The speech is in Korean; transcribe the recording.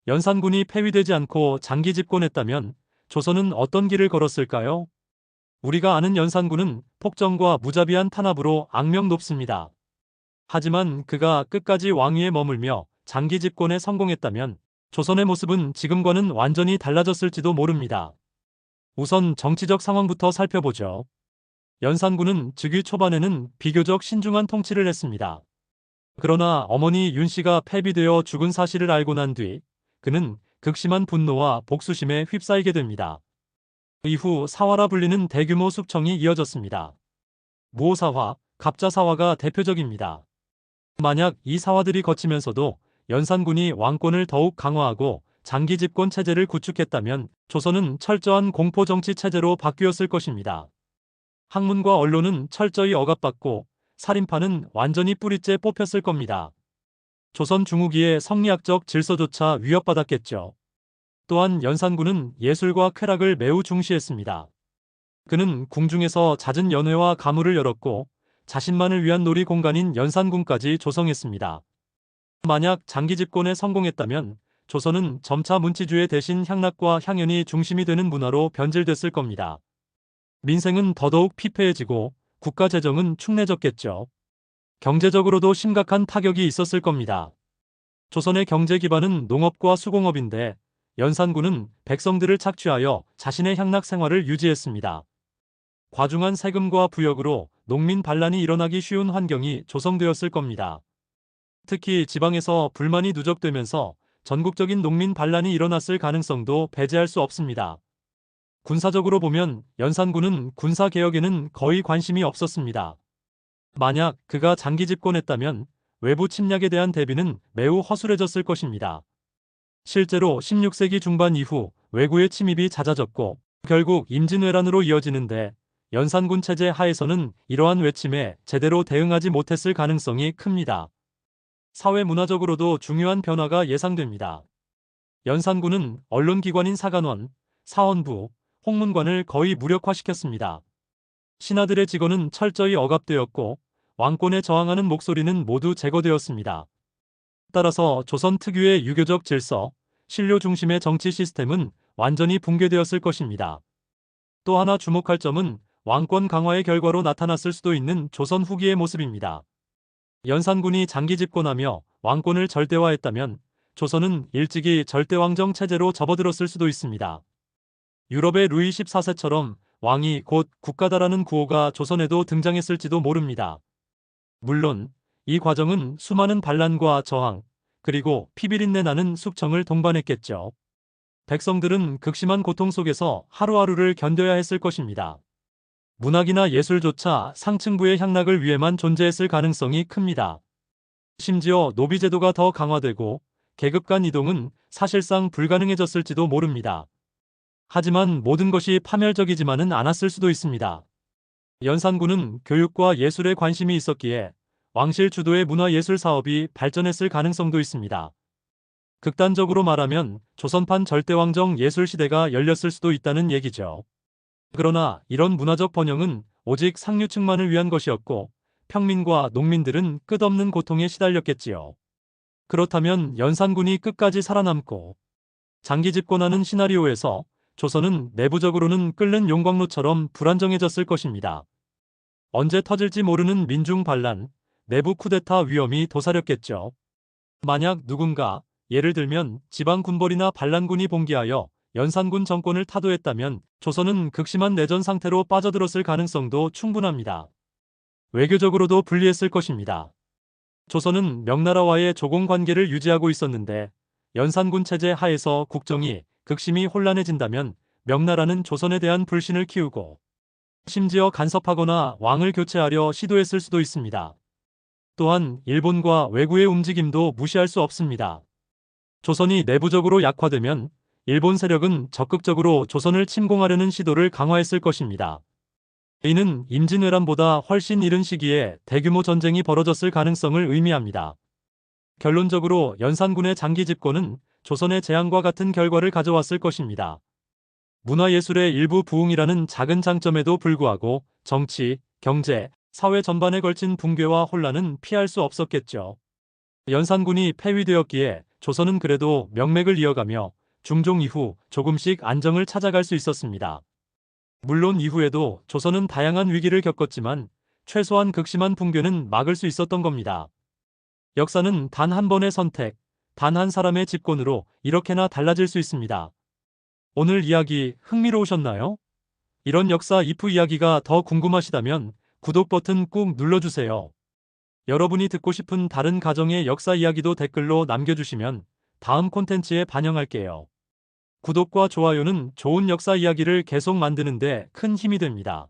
연산군이 폐위되지 않고 장기 집권했다면 조선은 어떤 길을 걸었을까요? 우리가 아는 연산군은 폭정과 무자비한 탄압으로 악명 높습니다. 하지만 그가 끝까지 왕위에 머물며 장기 집권에 성공했다면 조선의 모습은 지금과는 완전히 달라졌을지도 모릅니다. 우선 정치적 상황부터 살펴보죠. 연산군은 즉위 초반에는 비교적 신중한 통치를 했습니다. 그러나 어머니 윤 씨가 폐비되어 죽은 사실을 알고 난 뒤 그는 극심한 분노와 복수심에 휩싸이게 됩니다. 이후 사화라 불리는 대규모 숙청이 이어졌습니다. 무오사화, 갑자사화가 대표적입니다. 만약 이 사화들이 거치면서도 연산군이 왕권을 더욱 강화하고 장기 집권 체제를 구축했다면 조선은 철저한 공포 정치 체제로 바뀌었을 것입니다. 학문과 언론은 철저히 억압받고 살인파는 완전히 뿌리째 뽑혔을 겁니다. 조선 중후기의 성리학적 질서조차 위협받았겠죠. 또한 연산군은 예술과 쾌락을 매우 중시했습니다. 그는 궁중에서 잦은 연회와 가무를 열었고 자신만을 위한 놀이 공간인 연산궁까지 조성했습니다. 만약 장기 집권에 성공했다면 조선은 점차 문치주의 대신 향락과 향연이 중심이 되는 문화로 변질됐을 겁니다. 민생은 더더욱 피폐해지고 국가 재정은 축내졌겠죠. 경제적으로도 심각한 타격이 있었을 겁니다. 조선의 경제 기반은 농업과 수공업인데 연산군은 백성들을 착취하여 자신의 향락 생활을 유지했습니다. 과중한 세금과 부역으로 농민 반란이 일어나기 쉬운 환경이 조성되었을 겁니다. 특히 지방에서 불만이 누적되면서 전국적인 농민 반란이 일어났을 가능성도 배제할 수 없습니다. 군사적으로 보면 연산군은 군사개혁에는 거의 관심이 없었습니다. 만약 그가 장기 집권했다면 외부 침략에 대한 대비는 매우 허술해졌을 것입니다. 실제로 16세기 중반 이후 외구의 침입이 잦아졌고 결국 임진왜란으로 이어지는데 연산군 체제 하에서는 이러한 외침에 제대로 대응하지 못했을 가능성이 큽니다. 사회 문화적으로도 중요한 변화가 예상됩니다. 연산군은 언론기관인 사간원, 사헌부, 홍문관을 거의 무력화시켰습니다. 신하들의 직언은 철저히 억압되었고 왕권에 저항하는 목소리는 모두 제거되었습니다. 따라서 조선 특유의 유교적 질서, 신료 중심의 정치 시스템은 완전히 붕괴되었을 것입니다. 또 하나 주목할 점은 왕권 강화의 결과로 나타났을 수도 있는 조선 후기의 모습입니다. 연산군이 장기 집권하며 왕권을 절대화했다면 조선은 일찍이 절대왕정 체제로 접어들었을 수도 있습니다. 유럽의 루이 14세처럼 왕이 곧 국가다라는 구호가 조선에도 등장했을지도 모릅니다. 물론 이 과정은 수많은 반란과 저항, 그리고 피비린내 나는 숙청을 동반했겠죠. 백성들은 극심한 고통 속에서 하루하루를 견뎌야 했을 것입니다. 문학이나 예술조차 상층부의 향락을 위해만 존재했을 가능성이 큽니다. 심지어 노비제도가 더 강화되고 계급 간 이동은 사실상 불가능해졌을지도 모릅니다. 하지만 모든 것이 파멸적이지만은 않았을 수도 있습니다. 연산군은 교육과 예술에 관심이 있었기에 왕실 주도의 문화예술 사업이 발전했을 가능성도 있습니다. 극단적으로 말하면 조선판 절대왕정 예술시대가 열렸을 수도 있다는 얘기죠. 그러나 이런 문화적 번영은 오직 상류층만을 위한 것이었고 평민과 농민들은 끝없는 고통에 시달렸겠지요. 그렇다면 연산군이 끝까지 살아남고 장기 집권하는 시나리오에서 조선은 내부적으로는 끓는 용광로처럼 불안정해졌을 것입니다. 언제 터질지 모르는 민중 반란, 내부 쿠데타 위험이 도사렸겠죠. 만약 누군가, 예를 들면 지방 군벌이나 반란군이 봉기하여 연산군 정권을 타도했다면 조선은 극심한 내전 상태로 빠져들었을 가능성도 충분합니다. 외교적으로도 불리했을 것입니다. 조선은 명나라와의 조공 관계를 유지하고 있었는데 연산군 체제 하에서 국정이 극심히 혼란해진다면 명나라는 조선에 대한 불신을 키우고 심지어 간섭하거나 왕을 교체하려 시도했을 수도 있습니다. 또한 일본과 외구의 움직임도 무시할 수 없습니다. 조선이 내부적으로 약화되면 일본 세력은 적극적으로 조선을 침공하려는 시도를 강화했을 것입니다. 이는 임진왜란보다 훨씬 이른 시기에 대규모 전쟁이 벌어졌을 가능성을 의미합니다. 결론적으로 연산군의 장기 집권은 조선의 재앙과 같은 결과를 가져왔을 것입니다. 문화예술의 일부 부흥이라는 작은 장점에도 불구하고 정치, 경제, 사회 전반에 걸친 붕괴와 혼란은 피할 수 없었겠죠. 연산군이 폐위되었기에 조선은 그래도 명맥을 이어가며 중종 이후 조금씩 안정을 찾아갈 수 있었습니다. 물론 이후에도 조선은 다양한 위기를 겪었지만 최소한 극심한 붕괴는 막을 수 있었던 겁니다. 역사는 단 한 번의 선택, 단 한 사람의 집권으로 이렇게나 달라질 수 있습니다. 오늘 이야기 흥미로우셨나요? 이런 역사 이프 이야기가 더 궁금하시다면 구독 버튼 꾹 눌러주세요. 여러분이 듣고 싶은 다른 가정의 역사 이야기도 댓글로 남겨주시면 다음 콘텐츠에 반영할게요. 구독과 좋아요는 좋은 역사 이야기를 계속 만드는 데 큰 힘이 됩니다.